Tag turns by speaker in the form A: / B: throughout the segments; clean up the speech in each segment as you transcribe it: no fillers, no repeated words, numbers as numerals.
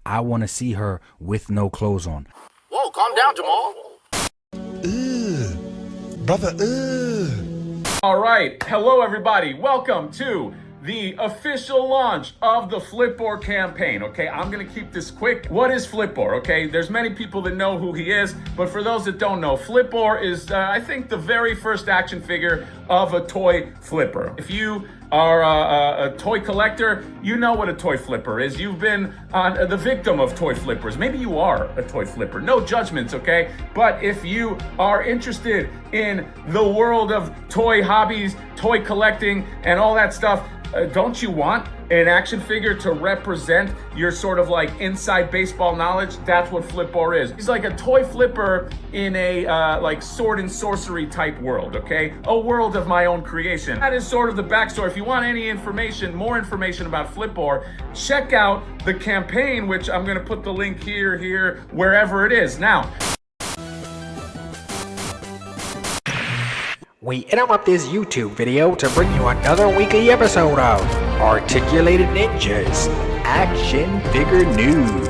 A: I want to see her with no clothes on.
B: Whoa, calm down, Jamal.
C: Brother.
D: All right, hello everybody. Welcome to the official launch of the Flipboard campaign. Okay, I'm gonna keep this quick. What is Flipboard? Okay, there's many people that know who he is, but for those that don't know, Flipboard is, I think, the very first action figure of a toy flipper. If you are a toy collector, you know what a toy flipper is. You've been the victim of toy flippers. Maybe you are a toy flipper. No judgments, okay? But if you are interested in the world of toy hobbies, toy collecting, and all that stuff, don't you want an action figure to represent your sort of like inside baseball knowledge? That's what Flipboard is. He's like a toy flipper in a like sword and sorcery type world, okay? A world of my own creation. That is sort of the backstory. If you want any information, more information about Flipboard, check out the campaign, which I'm gonna put the link here, wherever it is. Now,
E: We interrupt this YouTube video to bring you another weekly episode of Articulated Ninjas Action Figure News.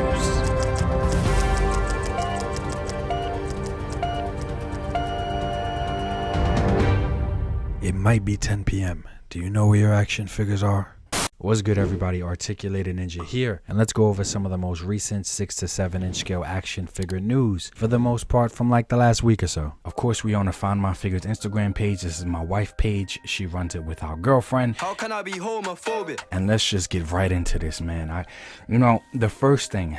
A: It might be 10 p.m. Do you know where your action figures are? What's good, everybody? Articulated Ninja here, and let's go over some of the most recent 6 to 7 inch scale action figure news, for the most part from like the last week or so. Of course, we on the Find My Figures Instagram page. This is my wife page. She runs it with our girlfriend.
C: How can I be homophobic?
A: And let's just get right into this, man. The first thing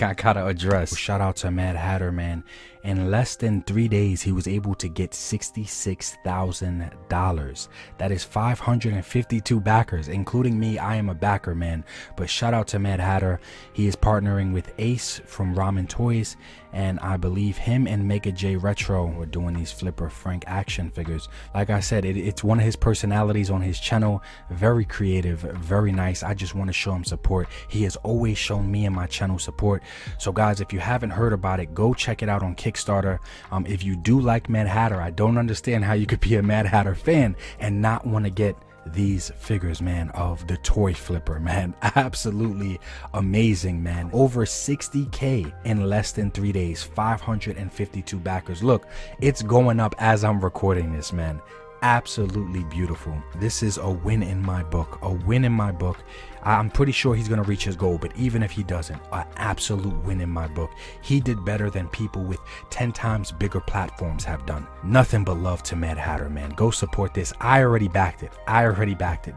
A: I gotta address, shout out to Mad Hatter, man. In less than 3 days, he was able to get $66,000. That is 552 backers, including me. I am a backer, man. But shout out to Mad Hatter. He is partnering with Ace from Ramen Toys, and I believe him and Mega J Retro were doing these Flipper Frank action figures. Like I said, it's one of his personalities on his channel. Very creative, very nice. I just want to show him support. He has always shown me and my channel support. So guys, if you haven't heard about it, go check it out on Kickstarter. If you do like Mad Hatter, I don't understand how you could be a Mad Hatter fan and not want to get these figures, man, of the toy flipper, man. Absolutely amazing, man. Over 60K in less than 3 days, 552 backers. Look, it's going up as I'm recording this, man. Absolutely beautiful. This is a win in my book. A win in my book. I'm pretty sure he's gonna reach his goal, but even if he doesn't, an absolute win in my book. He did better than people with 10 times bigger platforms have done. Nothing but love to Mad Hatter, man. Go support this. I already backed it.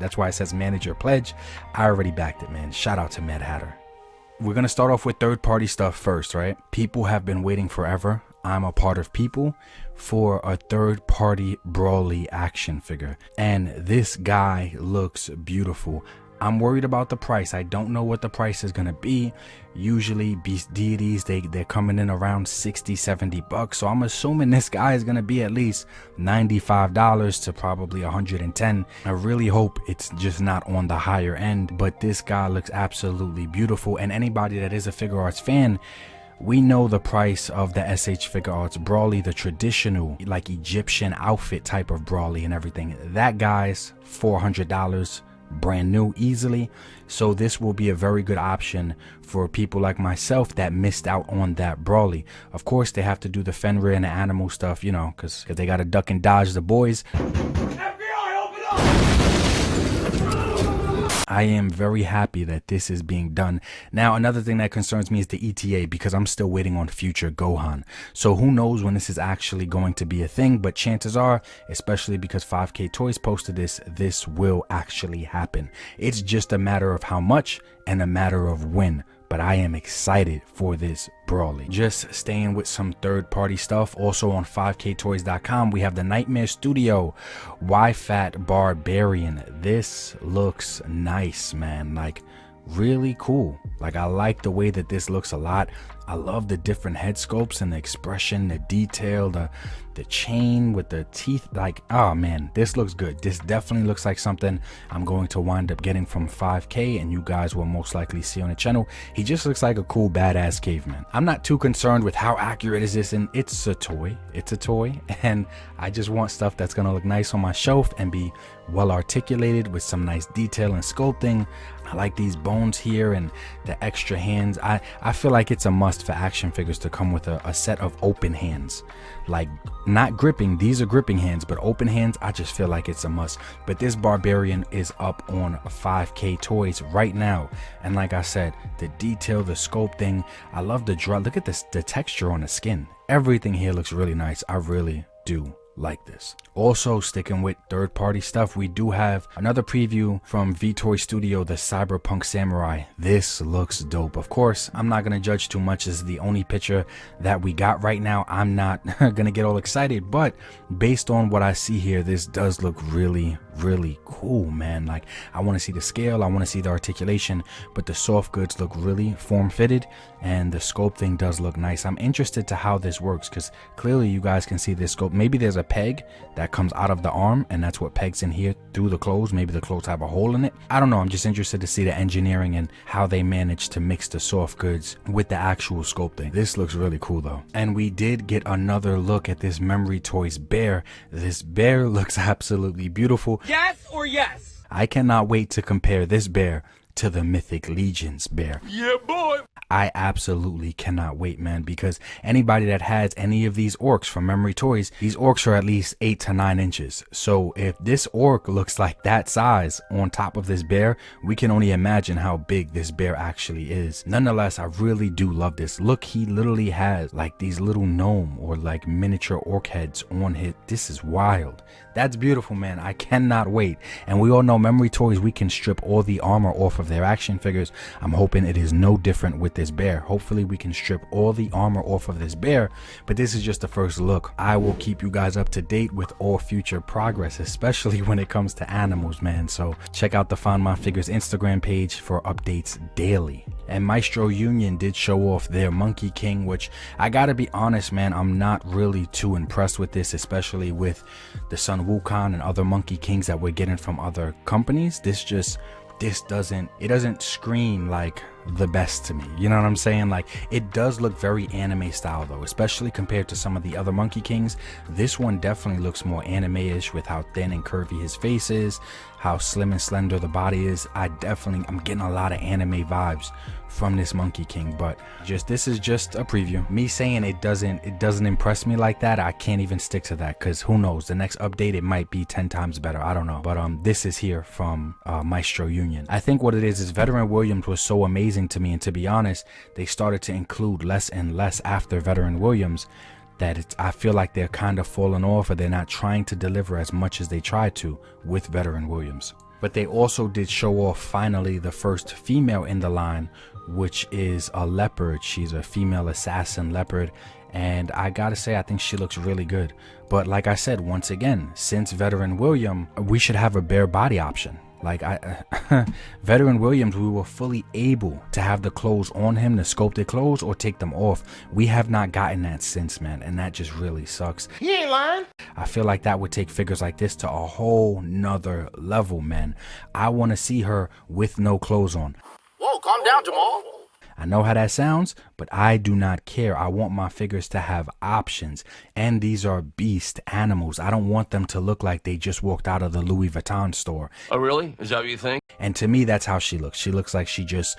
A: That's why it says manager pledge. I already backed it, man. Shout out to Mad Hatter. We're gonna start off with third-party stuff first, right? People have been waiting forever. I'm a part of people for a third-party Brawly action figure, and this guy looks beautiful. I'm worried about the price. I don't know what the price is gonna be. Usually Beast Deities, they're coming in around 60-70 bucks, so I'm assuming this guy is gonna be at least $95 to probably 110. I really hope it's just not on the higher end, but this guy looks absolutely beautiful. And anybody that is a Figuarts fan, we know the price of the SH Figuarts Brawly, the traditional like Egyptian outfit type of Brawly and everything. That guy's $400 brand new easily. So this will be a very good option for people like myself that missed out on that Brawly. Of course, they have to do the Fenrir and the animal stuff, you know, because they got to duck and dodge the boys. I am very happy that this is being done. Now, another thing that concerns me is the ETA, because I'm still waiting on future Gohan. So who knows when this is actually going to be a thing, but chances are, especially because 5ktoys posted this will actually happen. It's just a matter of how much and a matter of when. But I am excited for this Brawly. Just staying with some third-party stuff. Also on 5ktoys.com, we have the Nightmare Studio Y-Fat Barbarian. This looks nice, man. Like, really cool. Like, I like the way that this looks a lot. I love the different head sculpts and the expression, the detail, the chain with the teeth. Like, oh man, this looks good. This definitely looks like something I'm going to wind up getting from 5K, and you guys will most likely see on the channel. He just looks like a cool badass caveman. I'm not too concerned with how accurate is this, and it's a toy, and I just want stuff that's gonna look nice on my shelf and be well articulated with some nice detail and sculpting. I like these bones here and the extra hands. I feel like it's a must for action figures to come with a set of open hands. Like, not gripping, these are gripping hands, but open hands, I just feel like it's a must. But this Barbarian is up on 5ktoys right now. And like I said, the detail, the sculpting, I love the draw. Look at this, the texture on the skin. Everything here looks really nice. I really do like this. Also, sticking with third-party stuff, we do have another preview from V-Toy Studio, the Cyberpunk Samurai. This looks dope. Of course, I'm not gonna judge too much. This is the only picture that we got right now. I'm not gonna get all excited, but based on what I see here, this does look really cool, man. Like, I want to see the scale, I want to see the articulation, but the soft goods look really form-fitted and the sculpting does look nice. I'm interested to how this works, because clearly you guys can see this sculpt. Maybe there's a peg that comes out of the arm and that's what pegs in here through the clothes. Maybe the clothes have a hole in it. I don't know. I'm just interested to see the engineering and how they managed to mix the soft goods with the actual sculpting. This looks really cool though. And we did get another look at this Memory Toys bear. This bear looks absolutely beautiful.
B: Yes or yes?
A: I cannot wait to compare this bear to the Mythic Legions bear.
B: Yeah, boy.
A: I absolutely cannot wait, man, because anybody that has any of these orcs from Memory Toys, these orcs are at least 8 to 9 inches. So if this orc looks like that size on top of this bear, we can only imagine how big this bear actually is. Nonetheless, I really do love this. Look, he literally has like these little gnome or like miniature orc heads on his. This is wild. That's beautiful, man. I cannot wait. And we all know Memory Toys, we can strip all the armor off of their action figures. I'm hoping it is no different with this bear. Hopefully we can strip all the armor off of this bear, but this is just the first look. I will keep you guys up to date with all future progress, especially when it comes to animals, man. So check out the Find My Figures Instagram page for updates daily. And Maestro Union did show off their Monkey King, which I gotta be honest, man, I'm not really too impressed with this, especially with the Sun Wukong and other Monkey Kings that we're getting from other companies. This doesn't scream like the best to me, you know what I'm saying? Like, it does look very anime style though, especially compared to some of the other Monkey Kings. This one definitely looks more anime-ish with how thin and curvy his face is, how slim and slender the body is. I'm getting a lot of anime vibes from this Monkey King, but this is just a preview. Me saying it doesn't impress me like that, I can't even stick to that, because who knows, the next update it might be 10 times better. I don't know, but this is here from Maestro Union. I think what it is Veteran Williams was so amazing to me, and to be honest, they started to include less and less after Veteran Williams that I feel like they're kind of falling off, or they're not trying to deliver as much as they tried to with Veteran Williams. But they also did show off finally the first female in the line, which is a leopard. She's a female assassin leopard, and I gotta say, I think she looks really good. But like I said, once again, since Veteran William, we should have a bare body option. Like, Veteran Williams, we were fully able to have the clothes on him, the sculpted clothes, or take them off. We have not gotten that since, man, and that just really sucks.
B: You ain't lying.
A: I feel like that would take figures like this to a whole nother level, man. I want to see her with no clothes on.
B: Whoa, calm down, Jamal.
A: I know how that sounds, but I do not care. I want my figures to have options, and these are beast animals. I don't want them to look like they just walked out of the Louis Vuitton store.
B: Oh, really? Is that what you think?
A: And to me, that's how she looks. She looks like she just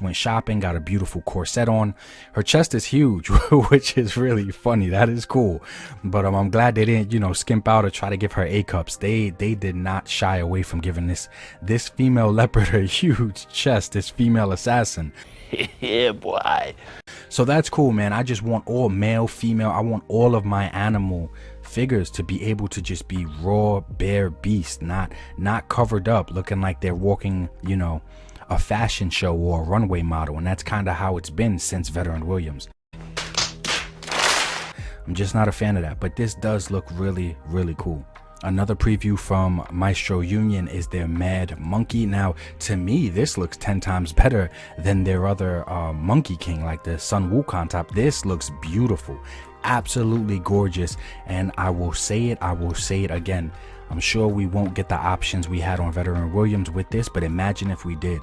A: went shopping, got a beautiful corset on. Her chest is huge, which is really funny. That is cool. But I'm glad they didn't, skimp out or try to give her A-cups. They did not shy away from giving this female leopard a huge chest, this female assassin.
B: Yeah, boy.
A: So that's cool, man. I just want all male, female. I want all of my animal figures to be able to just be raw, bare beast, not covered up, looking like they're walking, a fashion show or a runway model. And that's kind of how it's been since Veteran Williams. I'm just not a fan of that, but this does look really, really cool. Another preview from Maestro Union is their Mad Monkey. Now, to me, this looks 10 times better than their other Monkey King, like the Sun Wukong top. This looks beautiful, absolutely gorgeous, and I will say it again. I'm sure we won't get the options we had on Veteran Williams with this, but imagine if we did.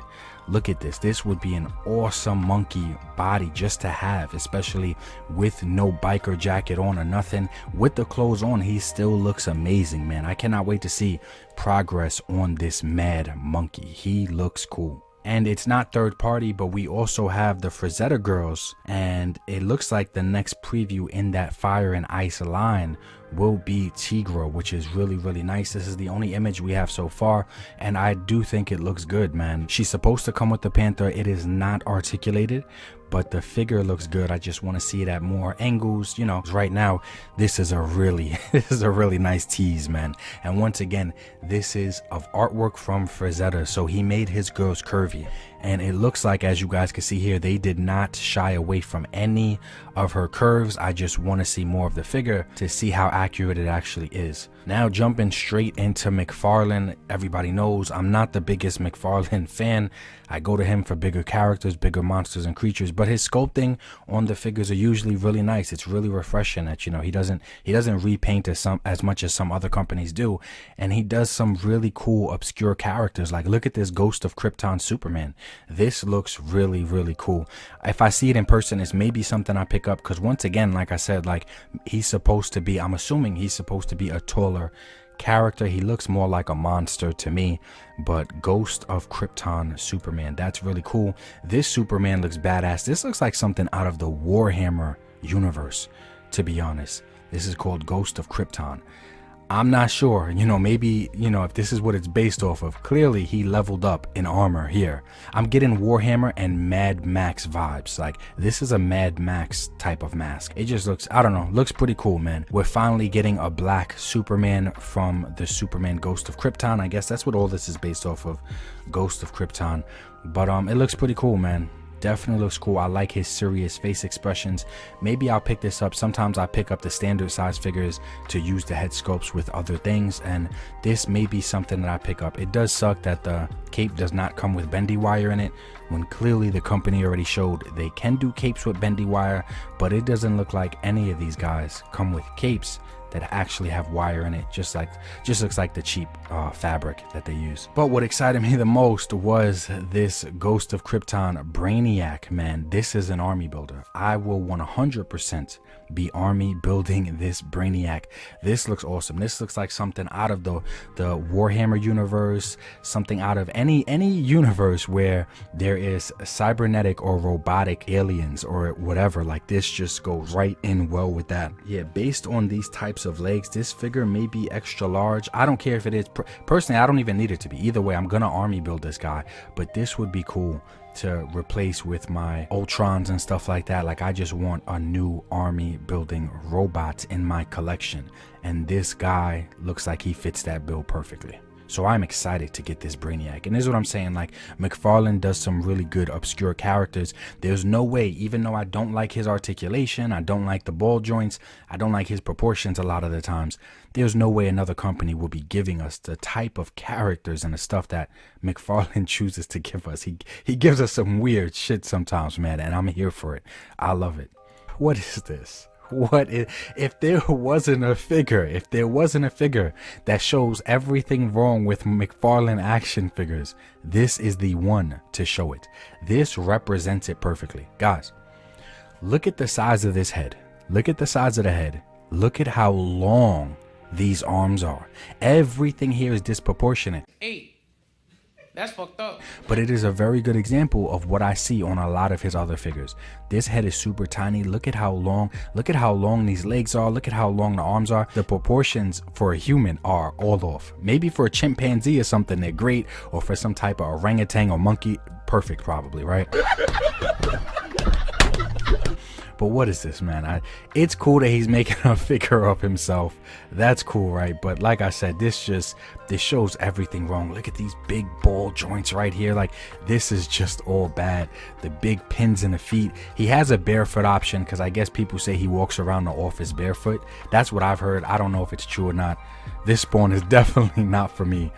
A: Look at this. This would be an awesome monkey body just to have, especially with no biker jacket on or nothing. With the clothes on, he still looks amazing, man. I cannot wait to see progress on this Mad Monkey. He looks cool. And it's not third party, but we also have the Frazetta girls, and it looks like the next preview in that Fire and Ice line will be Tigra, which is really nice. This is the only image we have so far, and I do think it looks good, man. She's supposed to come with the Panther. It is not articulated, but the figure looks good. I just want to see it at more angles, you know. Right now this is a really nice tease, man. And once again, this is of artwork from Frazetta, so he made his girls curvy, and it looks like, as you guys can see here, they did not shy away from any of her curves. I just want to see more of the figure to see how accurate it actually is. Now jumping straight into Mcfarlane, everybody knows I'm not the biggest Mcfarlane fan. I go to him for bigger characters, bigger monsters and creatures, but his sculpting on the figures are usually really nice. It's really refreshing that, you know, he doesn't repaint as much as some other companies do, and he does some really cool obscure characters. Like, look at this Ghost of Krypton Superman. This looks really cool. If I see it in person, it's maybe something I pick up, because once again, like I said, like, he's supposed to be, I'm assuming he's supposed to be a taller character. He looks more like a monster to me, but Ghost of Krypton Superman, that's really cool. This Superman looks badass. This looks like something out of the Warhammer universe, to be honest. This is called Ghost of Krypton. I'm not sure, you know, maybe, you know, if this is what it's based off of. Clearly he leveled up in armor here. I'm getting Warhammer and Mad Max vibes. Like, this is a Mad Max type of mask. It just looks, I don't know, looks pretty cool, man. We're finally getting a black Superman from the Superman Ghost of Krypton. I guess that's what all this is based off of, Ghost of Krypton. But it looks pretty cool, man. Definitely looks cool. I like his serious face expressions. Maybe I'll pick this up. Sometimes I pick up the standard size figures to use the head sculpts with other things, and this may be something that I pick up. It does suck that the cape does not come with bendy wire in it, when clearly the company already showed they can do capes with bendy wire, but it doesn't look like any of these guys come with capes that actually have wire in it. Just looks like the cheap fabric that they use. But what excited me the most was this Ghost of Krypton Brainiac, man. This is an army builder. I will 100% be army building this Brainiac. This looks awesome. This looks like something out of the Warhammer universe, something out of any universe where there is cybernetic or robotic aliens or whatever. Like, this just goes right in well with that. Yeah, based on these types of legs, this figure may be extra large. I don't care if it is. Personally, I don't even need it to be. Either way, I'm gonna army build this guy, but this would be cool to replace with my Ultrons and stuff like that. Like, I just want a new army building robot in my collection, and this guy looks like he fits that bill perfectly. So I'm excited to get this Brainiac. And this is what I'm saying, like, Mcfarlane does some really good obscure characters. There's no way, even though I don't like his articulation, I don't like the ball joints, I don't like his proportions a lot of the times, there's no way another company will be giving us the type of characters and the stuff that Mcfarlane chooses to give us. He gives us some weird shit sometimes, man, and I'm here for it. I love it. What is this? If there wasn't a figure that shows everything wrong with Mcfarlane action figures, this is the one to show it. This represents it perfectly. Guys, look at the size of this head. Look at the size of the head. Look at how long these arms are. Everything here is disproportionate.
B: That's fucked up.
A: But it is a very good example of what I see on a lot of his other figures. This head is super tiny. Look at how long these legs are. Look at how long the arms are. The proportions for a human are all off. Maybe for a chimpanzee or something, they're great, or for some type of orangutan or monkey, perfect probably, right? But what is this, man? It's cool that he's making a figure of himself. That's cool, right? But like I said, this shows everything wrong. Look at these big ball joints right here. Like, this is just all bad. The big pins in the feet. He has a barefoot option because I guess people say he walks around the office barefoot. That's what I've heard. I don't know if it's true or not. This spawn is definitely not for me.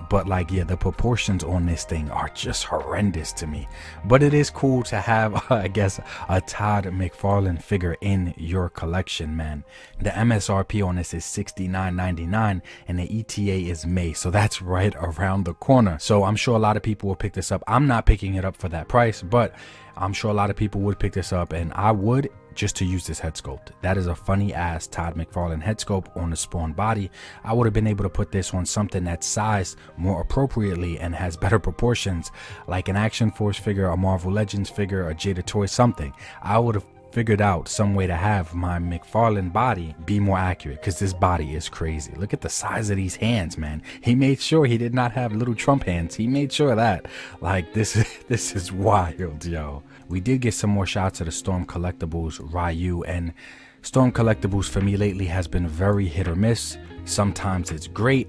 A: But like, yeah, the proportions on this thing are just horrendous to me. But it is cool to have, I guess, a Todd McFarlane figure in your collection, man. The MSRP on this is $69.99 and the ETA is May. So that's right around the corner. So I'm sure a lot of people will pick this up. I'm not picking it up for that price, but I'm sure a lot of people would pick this up, and I would just to use this head sculpt. That is a funny ass Todd McFarlane head sculpt on the Spawn body. I would have been able to put this on something that's sized more appropriately and has better proportions, like an Action Force figure, a Marvel Legends figure, a Jada Toy, something. I would have figured out some way to have my McFarlane body be more accurate, because this body is crazy. Look at the size of these hands, man. He made sure he did not have little Trump hands. He made sure of that. Like, this is wild, yo. We did get some more shots of the Storm Collectibles Ryu, and Storm Collectibles for me lately has been very hit or miss. Sometimes it's great,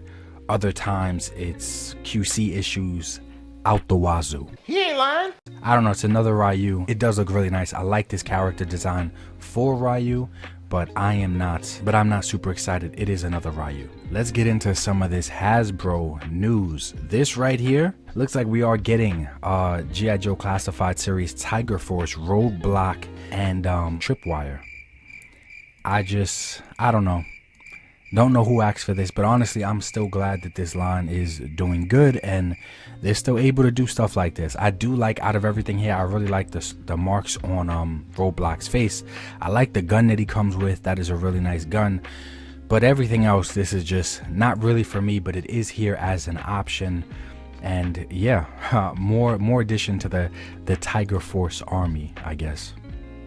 A: other times it's QC issues out the wazoo.
B: He ain't lying.
A: I don't know, it's another Ryu. It does look really nice. I like this character design for Ryu, but I'm not super excited. It is another Ryu. Let's get into some of this Hasbro news. This right here looks like we are getting G.I. Joe Classified Series Tiger Force Roadblock and Tripwire. I don't know who asked for this, but honestly, I'm still glad that this line is doing good and they're still able to do stuff like this. I do like, out of everything here, I really like the marks on Roadblock's face. I like the gun that he comes with. That is a really nice gun. But everything else, this is just not really for me, but it is here as an option. And yeah, more addition to the Tiger Force army, I guess.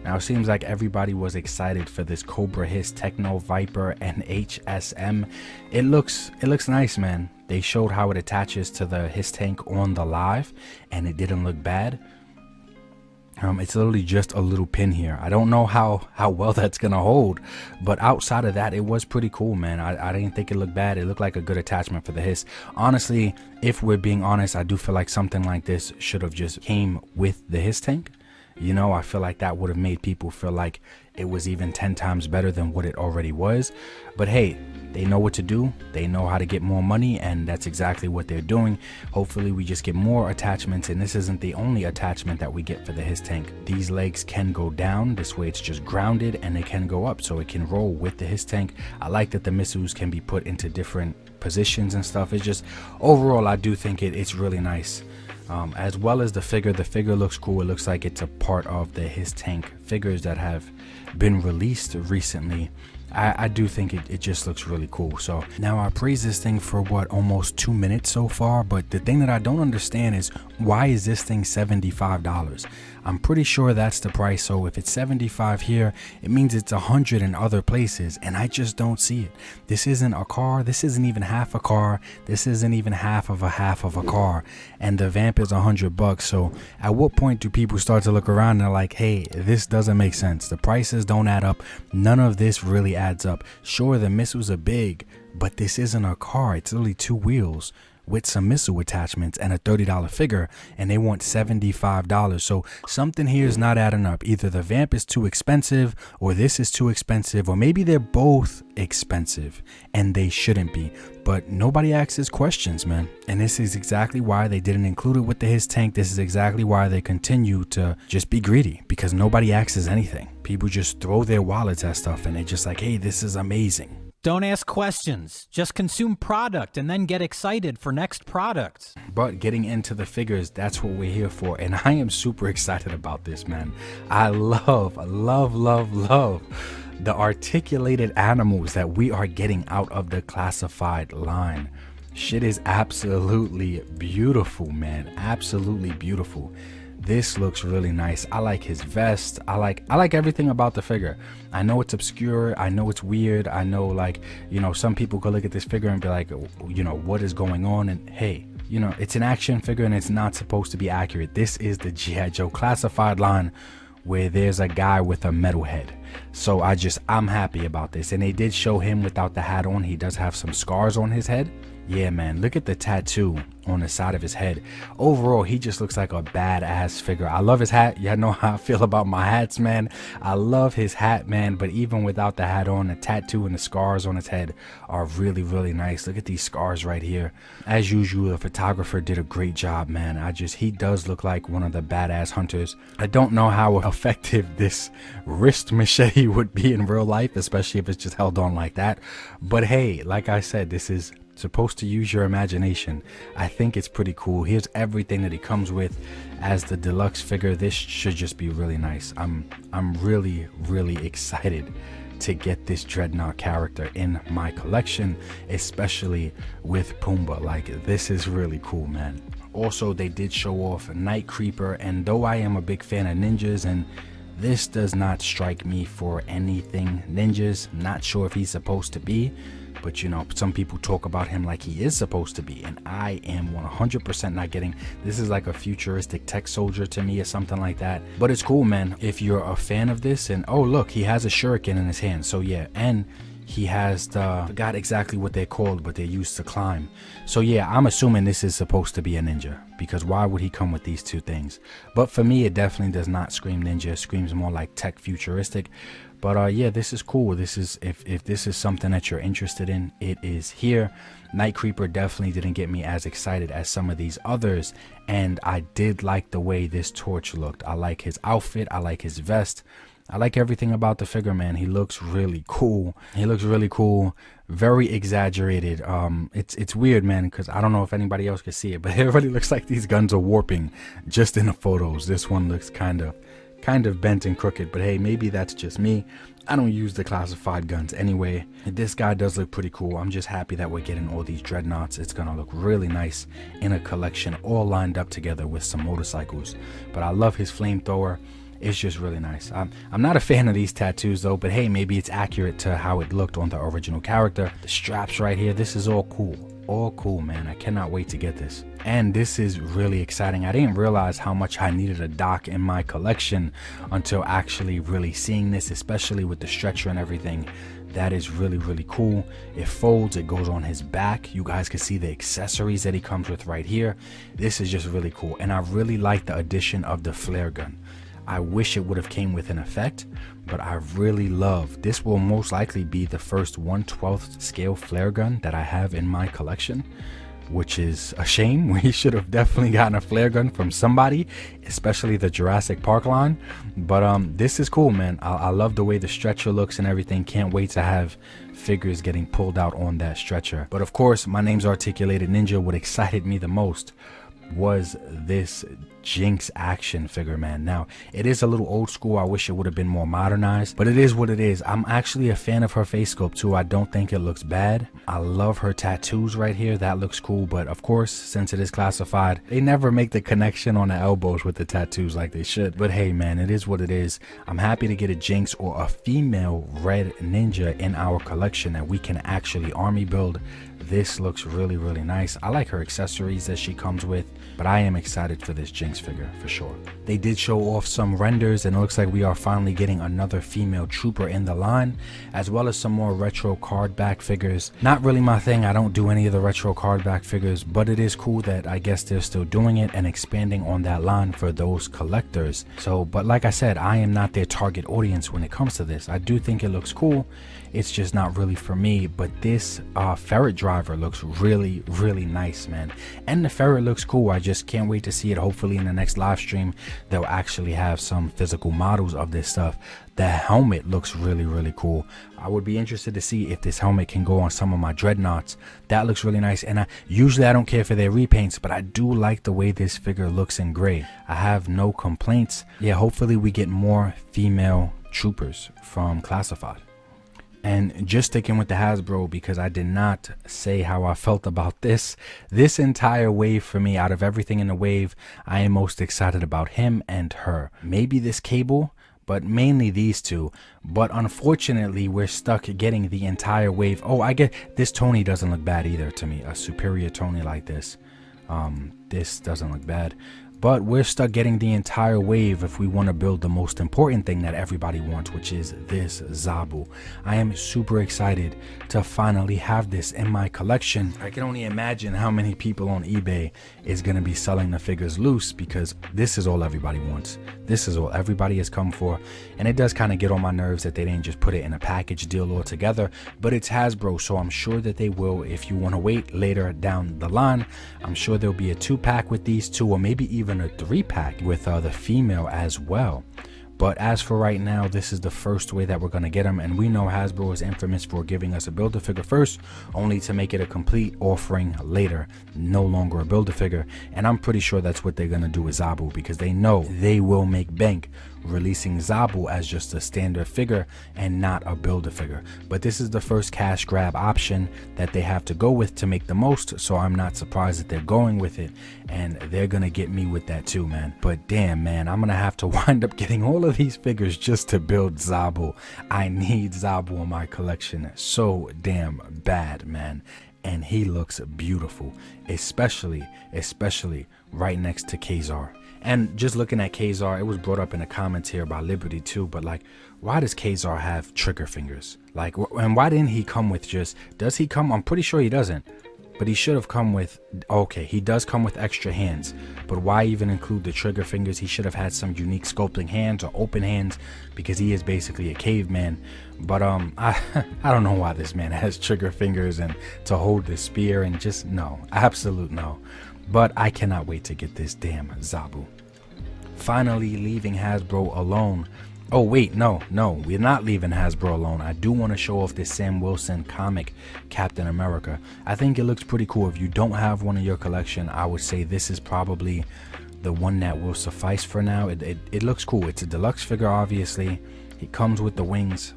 A: Now it seems like everybody was excited for this Cobra Hiss Techno Viper and HSM. It looks nice, man. They showed how it attaches to the Hiss tank on the live, and it didn't look bad. It's literally just a little pin here. I don't know how well that's gonna hold, but outside of that, it was pretty cool, man. I didn't think it looked bad. It looked like a good attachment for the Hiss. Honestly, if we're being honest, I do feel like something like this should have just came with the Hiss tank. You know, I feel like that would have made people feel like it was even 10 times better than what it already was. But hey, they know what to do. They know how to get more money, and that's exactly what they're doing. Hopefully we just get more attachments, and this isn't the only attachment that we get for the Hiss tank. These legs can go down. This way it's just grounded, and they can go up so it can roll with the Hiss tank. I like that the missiles can be put into different positions and stuff. It's just, overall, I do think it's really nice. As well as the figure looks cool. It looks like it's a part of the Hiss tank figures that have been released recently. I do think it just looks really cool. So now I praise this thing for what, almost 2 minutes so far, but the thing that I don't understand is, why is this thing $75? I'm pretty sure that's the price. So if it's 75 here, it means it's 100 in other places, and I just don't see it. This isn't a car. This isn't even half a car. This isn't even half of a car, and the vamp is $100. So at what point do people start to look around and they're like, hey, this doesn't make sense. The prices don't add up. None of this really adds up. Sure, the missiles are big, but this isn't a car. It's literally 2 wheels with some missile attachments and a $30 figure, and they want $75. So something here is not adding up. Either the vamp is too expensive, or this is too expensive, or maybe they're both expensive and they shouldn't be. But nobody asks questions, man. And this is exactly why they didn't include it with the Hiss tank. This is exactly why they continue to just be greedy, because nobody asks anything. People just throw their wallets at stuff, and they're just like, hey, this is amazing.
C: Don't ask questions. Just consume product and then get excited for next products.
A: But getting into the figures, that's what we're here for. And I am super excited about this, man. I love the articulated animals that we are getting out of the classified line. Shit is absolutely beautiful, man. Absolutely beautiful. This looks really nice. I like his vest. I like everything about the figure. I know it's obscure. I know it's weird. I know, like, you know, some people could look at this figure and be like, you know, what is going on? And hey, you know, it's an action figure and it's not supposed to be accurate. This is the G.I. Joe Classified line where there's a guy with a metal head. So I'm happy about this. And they did show him without the hat on. He does have some scars on his head. Yeah, man, look at the tattoo on the side of his head. Overall, he just looks like a badass figure. I love his hat. Y'all know how I feel about my hats, man. I love his hat, man. But even without the hat on, the tattoo and the scars on his head are really, really nice. Look at these scars right here. As usual, the photographer did a great job, man. He does look like one of the badass hunters. I don't know how effective this wrist machete would be in real life, especially if it's just held on like that. But hey, like I said, this is supposed to use your imagination. I think it's pretty cool. Here's everything that he comes with as the deluxe figure. This should just be really nice. I'm really excited to get this Dreadnought character in my collection, especially with Pumbaa. Like, this is really cool, man. Also, they did show off Night Creeper, and though I am a big fan of ninjas, and this does not strike me for anything ninjas, not sure if he's supposed to be, but you know, some people talk about him like he is supposed to be, and I am 100% not getting. This is like a futuristic tech soldier to me or something like that, but it's cool, man. If you're a fan of this, and oh look, he has a shuriken in his hand, so yeah, and he has the, forgot exactly what they're called, but they're used to climb. So yeah, I'm assuming this is supposed to be a ninja, because why would he come with these two things? But for me, it definitely does not scream ninja. It screams more like tech futuristic. But yeah, this is cool. This is, if this is something that you're interested in, it is here. Night Creeper definitely didn't get me as excited as some of these others, and I did like the way this torch looked. I like his outfit, I like his vest, I like everything about the figure, man. He looks really cool. He looks really cool. Very exaggerated. It's weird, man, because I don't know if anybody else can see it, but it really looks like these guns are warping just in the photos. This one looks kind of bent and crooked, but hey, maybe that's just me. I don't use the classified guns anyway. This guy does look pretty cool. I'm just happy that we're getting all these dreadnoughts. It's gonna look really nice in a collection, all lined up together with some motorcycles. But I love his flamethrower. It's just really nice. I'm not a fan of these tattoos though, but hey, maybe it's accurate to how it looked on the original character. The straps right here, this is all cool. All cool, man. I cannot wait to get this. And this is really exciting. I didn't realize how much I needed a dock in my collection until actually really seeing this, especially with the stretcher and everything. That is really cool. It folds, it goes on his back. You guys can see the accessories that he comes with right here. This is just really cool. And I really like the addition of the flare gun. I wish it would have came with an effect, but I really love this. Will most likely be the first 1/12 scale flare gun that I have in my collection, which is a shame. We should have definitely gotten a flare gun from somebody, especially the Jurassic Park line. But this is cool, man. I love the way the stretcher looks and everything. Can't wait to have figures getting pulled out on that stretcher. But of course, my name's Articulated Ninja. What excited me the most was this Jinx action figure, man. Now, it is a little old school. I wish it would have been more modernized, but it is what it is. I'm actually a fan of her face sculpt too. I don't think it looks bad. I love her tattoos right here. That looks cool, but of course, since it is classified, they never make the connection on the elbows with the tattoos like they should. But hey, man, it is what it is. I'm happy to get a Jinx or a female red ninja in our collection that we can actually army build. This looks really nice. I like her accessories that she comes with, but I am excited for this Jinx figure for sure. They did show off some renders, and it looks like we are finally getting another female trooper in the line, as well as some more retro card back figures. Not really my thing. I don't do any of the retro card back figures, but it is cool that I guess they're still doing it and expanding on that line for those collectors. So, but like I said, I am not their target audience when it comes to this. I do think it looks cool. It's just not really for me, but this ferret driver looks really nice, man. And the ferret looks cool. I just can't wait to see it. Hopefully in the next live stream, they'll actually have some physical models of this stuff. The helmet looks really cool. I would be interested to see if this helmet can go on some of my dreadnoughts. That looks really nice. And usually I don't care for their repaints, but I do like the way this figure looks in gray. I have no complaints. Yeah, hopefully we get more female troopers from Classified. And just sticking with the Hasbro, because I did not say how I felt about this entire wave. For me, out of everything in the wave, I am most excited about him and her. Maybe this Cable, but mainly these two. But unfortunately, we're stuck getting the entire wave. Oh, I get this Tony doesn't look bad either to me. A superior Tony like this. This doesn't look bad. But we're stuck getting the entire wave if we want to build the most important thing that everybody wants, which is this Zabu. I am super excited to finally have this in my collection. I can only imagine how many people on eBay is going to be selling the figures loose, because this is all everybody wants. This is all everybody has come for. And it does kind of get on my nerves that they didn't just put it in a package deal altogether. But it's Hasbro, so I'm sure that they will. If you want to wait later down the line, I'm sure there'll be a 2-pack with these two, or maybe even a 3-pack with the female as well. But as for right now, this is the first way that we're going to get him, and we know Hasbro is infamous for giving us a Build-A-Figure first, only to make it a complete offering later, no longer a Build-A-Figure. And I'm pretty sure that's what they're going to do with Zabu, because they know they will make bank releasing Zabu as just a standard figure and not a Build-A-Figure. But this is the first cash grab option that they have to go with to make the most, so I'm not surprised that they're going with it, and they're gonna get me with that too, man. But damn, man, I'm gonna have to wind up getting all of these figures just to build Zabu. I need Zabu in my collection so damn bad, man. And he looks beautiful, especially right next to Kazar. And just looking at Kazar, it was brought up in the comments here by Liberty too, but like, why does Kazar have trigger fingers? Like, and why didn't he come with just, does he come? I'm pretty sure he doesn't, but he should have come with, okay, he does come with extra hands, but why even include the trigger fingers? He should have had some unique sculpting hands or open hands, because he is basically a caveman. But I don't know why this man has trigger fingers and to hold the spear, and just no, absolute no. But I cannot wait to get this damn Zabu. Finally leaving Hasbro alone. Oh wait, no, we're not leaving Hasbro alone. I do want to show off this Sam Wilson comic Captain America. I think it looks pretty cool. If you don't have one in your collection, I would say this is probably the one that will suffice for now. It looks cool. It's a deluxe figure, obviously. It comes with the wings.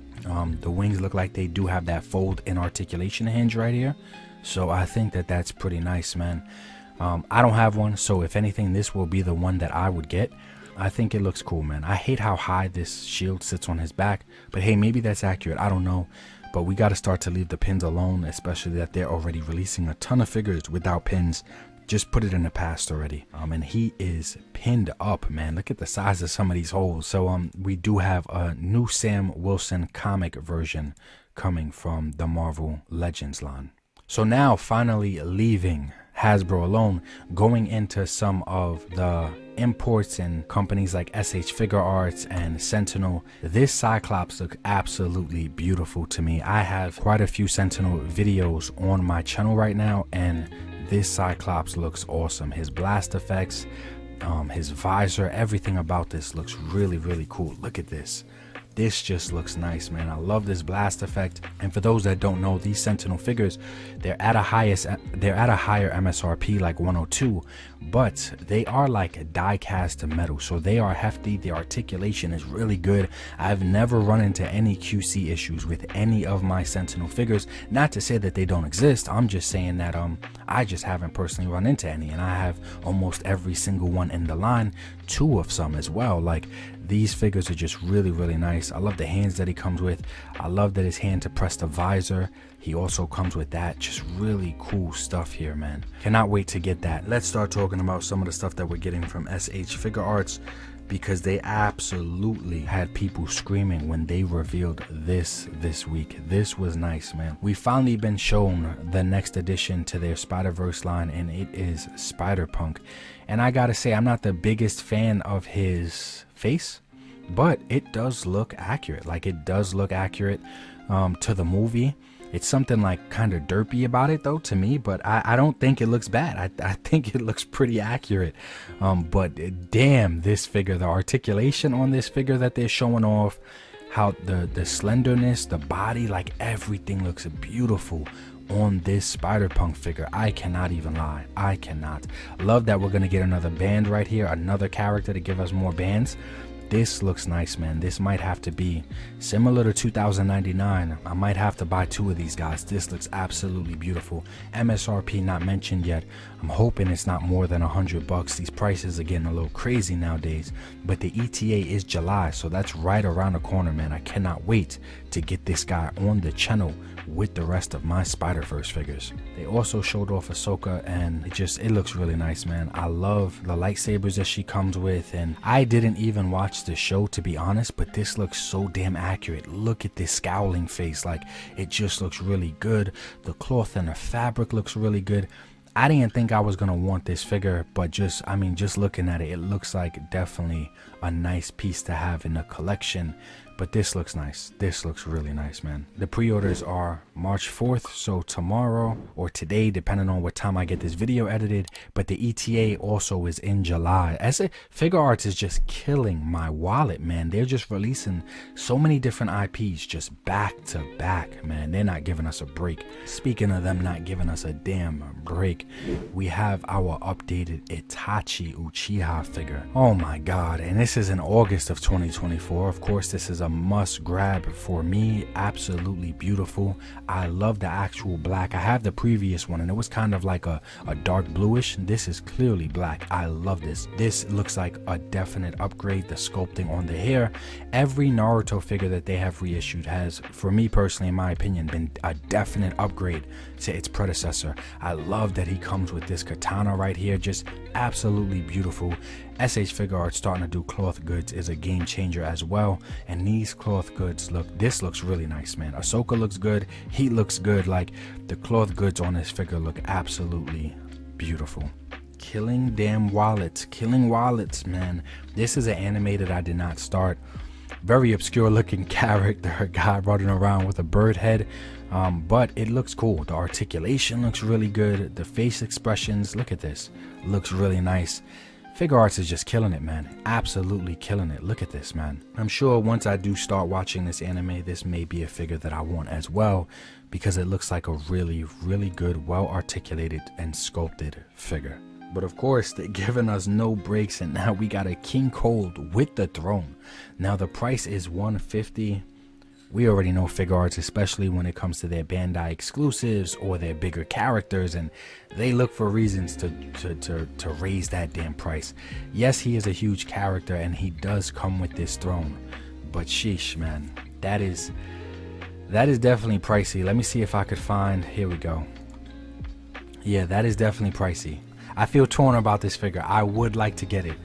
A: The wings look like they do have that fold in articulation hinge right here, so I think that that's pretty nice, man. I don't have one, so if anything, this will be the one that I would get. I think it looks cool, man. I hate how high this shield sits on his back, but hey, maybe that's accurate. I don't know. But we got to start to leave the pins alone, especially that they're already releasing a ton of figures without pins. Just put it in the past already. And he is pinned up, man. Look at the size of some of these holes. So we do have a new Sam Wilson comic version coming from the Marvel Legends line. So now finally leaving Hasbro alone, going into some of the imports and companies like SH Figuarts and Sentinel. This Cyclops looks absolutely beautiful to me. I have quite a few Sentinel videos on my channel right now, and this Cyclops looks awesome. His blast effects, his visor, everything about this looks really cool. Look at this. This just looks nice, man. I love this blast effect. And for those that don't know, these Sentinel figures, they're at a higher MSRP, like 102, but they are like die cast metal, so they are hefty. The articulation is really good. I've never run into any QC issues with any of my Sentinel figures. Not to say that they don't exist. I'm just saying that I just haven't personally run into any, and I have almost every single one in the line, 2 of some as well. Like, these figures are just really nice. I love the hands that he comes with. I love that his hand to press the visor, he also comes with that. Just really cool stuff here, man. Cannot wait to get that. Let's start talking about some of the stuff that we're getting from SH Figuarts, because they absolutely had people screaming when they revealed this week. This was nice, man. We've finally been shown the next addition to their Spider-Verse line, and it is Spider-Punk. And I gotta say, I'm not the biggest fan of his face, but it does look accurate. Like, it does look accurate to the movie. It's something like kind of derpy about it though to me, but I don't think it looks bad. I think it looks pretty accurate. But damn, this figure, the articulation on this figure that they're showing off, how the slenderness, the body, like everything looks beautiful on this Spider-Punk figure. I cannot even lie. I cannot. Love that we're gonna get another band right here, another character to give us more bands. This looks nice, man. This might have to be similar to 2099. I might have to buy 2 of these guys. This looks absolutely beautiful. MSRP not mentioned yet. I'm hoping it's not more than $100. These prices are getting a little crazy nowadays, but the ETA is July, so that's right around the corner, man. I cannot wait to get this guy on the channel with the rest of my Spider-Verse figures. They also showed off Ahsoka, and it looks really nice, man. I love the lightsabers that she comes with, and I didn't even watch the show, to be honest, but this looks so damn accurate. Look at this scowling face. Like, it just looks really good. The cloth and the fabric looks really good. I didn't think I was gonna want this figure, but just looking at it, it looks like definitely a nice piece to have in the collection. But this looks nice. This looks really nice, man. The pre-orders are March 4th, so tomorrow or today, depending on what time I get this video edited. But the ETA also is in July. Figuarts is just killing my wallet, man. They're just releasing so many different IPs just back to back, man. They're not giving us a break. Speaking of them not giving us a damn break, we have our updated Itachi Uchiha figure. Oh my god, and this is in August of 2024. Of course, this is a must grab for me. Absolutely beautiful. I love the actual black. I have the previous one and it was kind of like a dark bluish. This is clearly black. I love this. This looks like a definite upgrade. The sculpting on the hair. Every Naruto figure that they have reissued has, for me personally, in my opinion, been a definite upgrade to its predecessor. I love that he comes with this katana right here. Just absolutely beautiful. SH Figuarts starting to do cloth goods is a game changer as well, and these cloth goods this looks really nice, man. Ahsoka looks good, he looks good. Like, the cloth goods on this figure look absolutely beautiful. Killing damn wallets, killing wallets, man. This is an anime that I did not start. Very obscure looking character, a guy running around with a bird head, but it looks cool. The articulation looks really good. The face expressions, look at this, looks really nice. Figuarts is just killing it, man. Absolutely killing it. Look at this, man. I'm sure once I do start watching this anime, this may be a figure that I want as well, because it looks like a really, really good, well articulated and sculpted figure. But of course, they're giving us no breaks, and now we got a King Cold with the throne. Now the price is $150. We already know Figuarts, especially when it comes to their Bandai exclusives or their bigger characters, and they look for reasons to raise that damn price. Yes, he is a huge character and he does come with this throne, but sheesh, man, that is definitely pricey. Let me see if I could find, here we go. Yeah, that is definitely pricey. I feel torn about this figure. I would like to get it,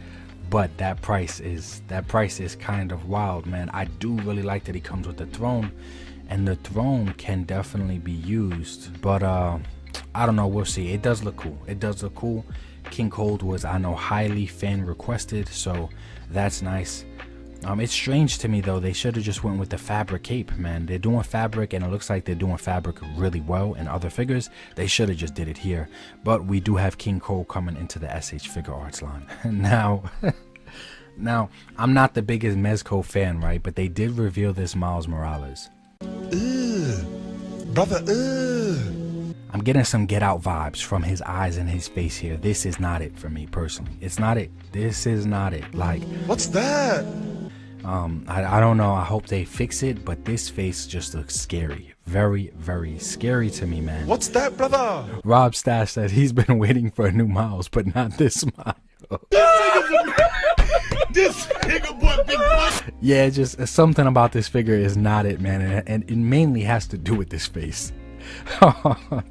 A: but that price is kind of wild, man. I do really like that he comes with the throne, and the throne can definitely be used, but I don't know, we'll see. It does look cool. It does look cool. King Cold was, I know, highly fan requested, so that's nice. It's strange to me though, they should have just went with the fabric cape, man. They're doing fabric and it looks like they're doing fabric really well in other figures. They should have just did it here. But we do have King Cold coming into the SH Figuarts line. Now, I'm not the biggest Mezco fan, right? But they did reveal this Miles Morales.
F: Brother,
A: I'm getting some Get Out vibes from his eyes and his face here. This is not it for me personally. It's not it. This is not it. Like,
F: what's that?
A: I don't know. I hope they fix it, but this face just looks scary. Very, very scary to me, man.
F: What's that, brother?
A: Rob Stash said he's been waiting for a new Miles, but not this smile.
F: This nigga boy, big boy.
A: Yeah, just something about this figure is not it, man, and it mainly has to do with this face.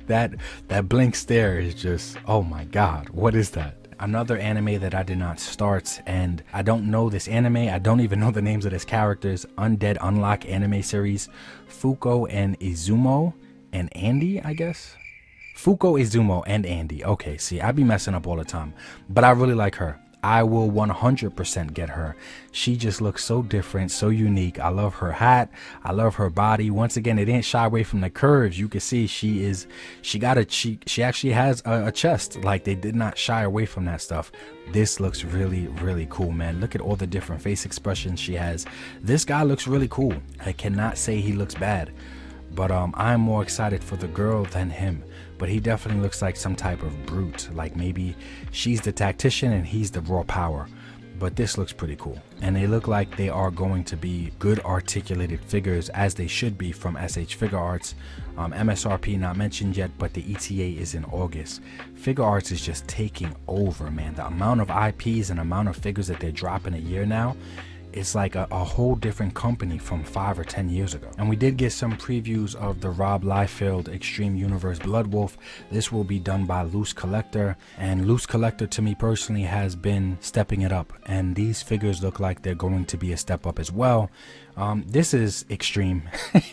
A: that blink stare is just, oh my god, what is that? Another anime that I did not start, and I don't know this anime. I don't even know the names of these characters. Undead Unlock anime series. Fuko and Izumo and Andy, I guess. Fuko, Izumo, and Andy. Okay, see, I be messing up all the time, but I really like her. I will 100% get her. She just looks so different, so unique. I love her hat. I love her body. Once again, it didn't shy away from the curves. You can see she actually has a chest. Like, they did not shy away from that stuff. This looks really, really cool, man. Look at all the different face expressions she has. This guy looks really cool. I cannot say he looks bad, but I'm more excited for the girl than him. But he definitely looks like some type of brute. Like, maybe she's the tactician and he's the raw power. But this looks pretty cool. And they look like they are going to be good articulated figures, as they should be, from SH Figuarts. MSRP not mentioned yet, but the ETA is in August. Figuarts is just taking over, man. The amount of IPs and amount of figures that they're dropping a year now, it's like a whole different company from 5 or 10 years ago. And we did get some previews of the Rob Liefeld Extreme Universe Blood Wolf. This will be done by Loosecollector, and Loosecollector, to me personally, has been stepping it up, and these figures look like they're going to be a step up as well. This is extreme.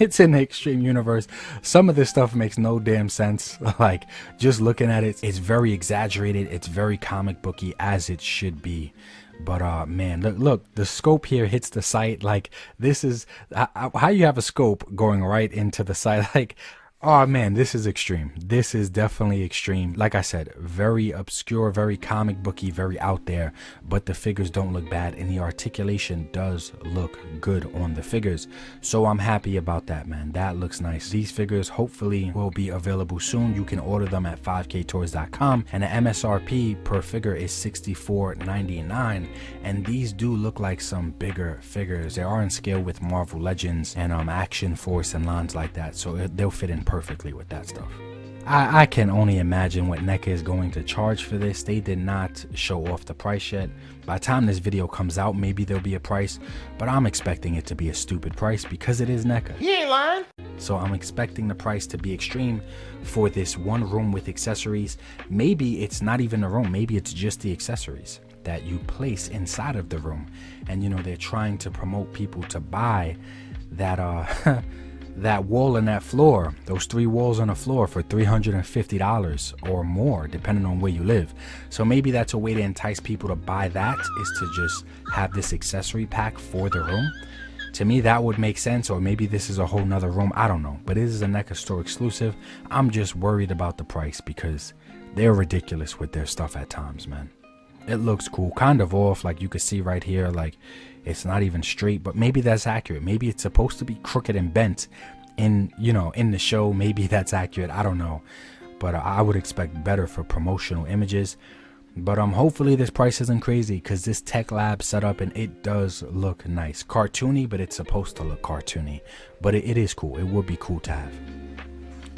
A: It's in the Extreme Universe. Some of this stuff makes no damn sense. Like, just looking at it, it's very exaggerated. It's very comic booky, as it should be. But man, look, the scope here hits the sight. Like, this is how you have a scope going right into the sight. Like, oh man, this is extreme. This is definitely extreme. Like I said, very obscure, very comic booky, very out there, but the figures don't look bad, and the articulation does look good on the figures. So I'm happy about that, man. That looks nice. These figures hopefully will be available soon. You can order them at 5ktoys.com, and the MSRP per figure is $64.99. And these do look like some bigger figures. They are in scale with Marvel Legends and Action Force and lines like that, so they'll fit in perfectly with that stuff. I can only imagine what NECA is going to charge for this. They did not show off the price yet. By the time this video comes out, maybe there'll be a price, but I'm expecting it to be a stupid price because it is NECA.
F: He ain't lying.
A: So I'm expecting the price to be extreme for this one room with accessories. Maybe it's not even a room, maybe it's just the accessories that you place inside of the room. And you know, they're trying to promote people to buy that that wall and that floor, those 3 walls on the floor, for $350 or more, depending on where you live. So maybe that's a way to entice people to buy that, is to just have this accessory pack for the room. To me, that would make sense. Or maybe this is a whole nother room, I don't know, but it is a NECA store exclusive. I'm just worried about the price because they're ridiculous with their stuff at times, man. It looks cool, kind of off, like you can see right here, like it's not even straight, but maybe that's accurate. Maybe it's supposed to be crooked and bent in, you know, in the show. Maybe that's accurate, I don't know, but I would expect better for promotional images. But hopefully this price isn't crazy, because this tech lab setup, and it does look nice, cartoony, but it's supposed to look cartoony, but it is cool. It would be cool to have.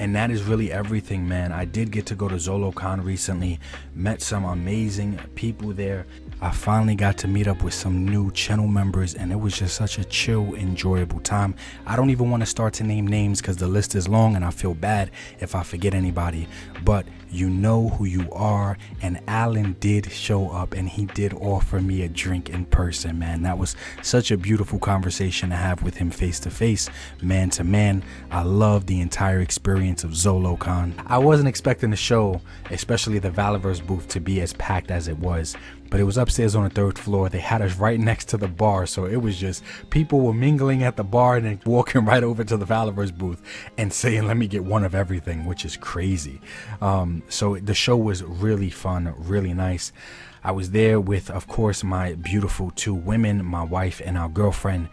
A: And that is really everything, man. I did get to go to ZoloCon recently, met some amazing people there. I finally got to meet up with some new channel members, and it was just such a chill, enjoyable time. I don't even want to start to name names because the list is long and I feel bad if I forget anybody, but you know who you are. And Alan did show up, and he did offer me a drink in person, man. That was such a beautiful conversation to have with him face to face, man to man. I love the entire experience of ZoloCon. I wasn't expecting the show, especially the Valiverse booth, to be as packed as it was, but it was upstairs on the 3rd floor. They had us right next to the bar, so it was just, people were mingling at the bar and then walking right over to the Valiverse booth and saying, let me get one of everything, which is crazy. So the show was really fun, really nice. I was there with, of course, my beautiful 2 women, my wife and our girlfriend.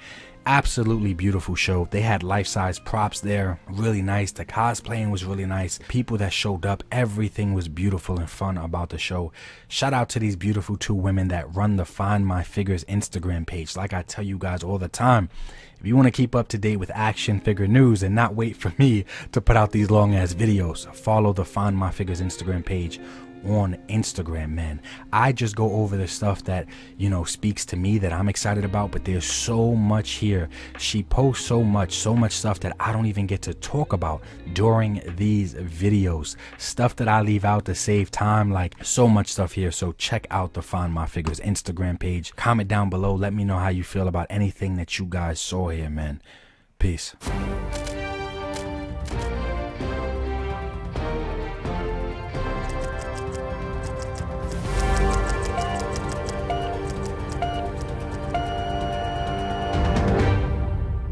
A: Absolutely beautiful show. They had life-size props there, really nice. The cosplaying was really nice. People that showed up, everything was beautiful and fun about the show. Shout out to these beautiful 2 women that run the Find My Figures Instagram page. Like I tell you guys all the time, if you want to keep up to date with action figure news and not wait for me to put out these long ass videos, follow the Find My Figures Instagram page on Instagram, man. I just go over the stuff that, you know, speaks to me, that I'm excited about, but there's so much here. She posts so much stuff that I don't even get to talk about during these videos, stuff that I leave out to save time. Like, so much stuff here. So check out the Find My Figures Instagram page. Comment down below, let me know how you feel about anything that you guys saw here, man. Peace.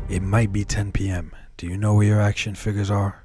A: It might be 10 p.m. Do you know where your action figures are?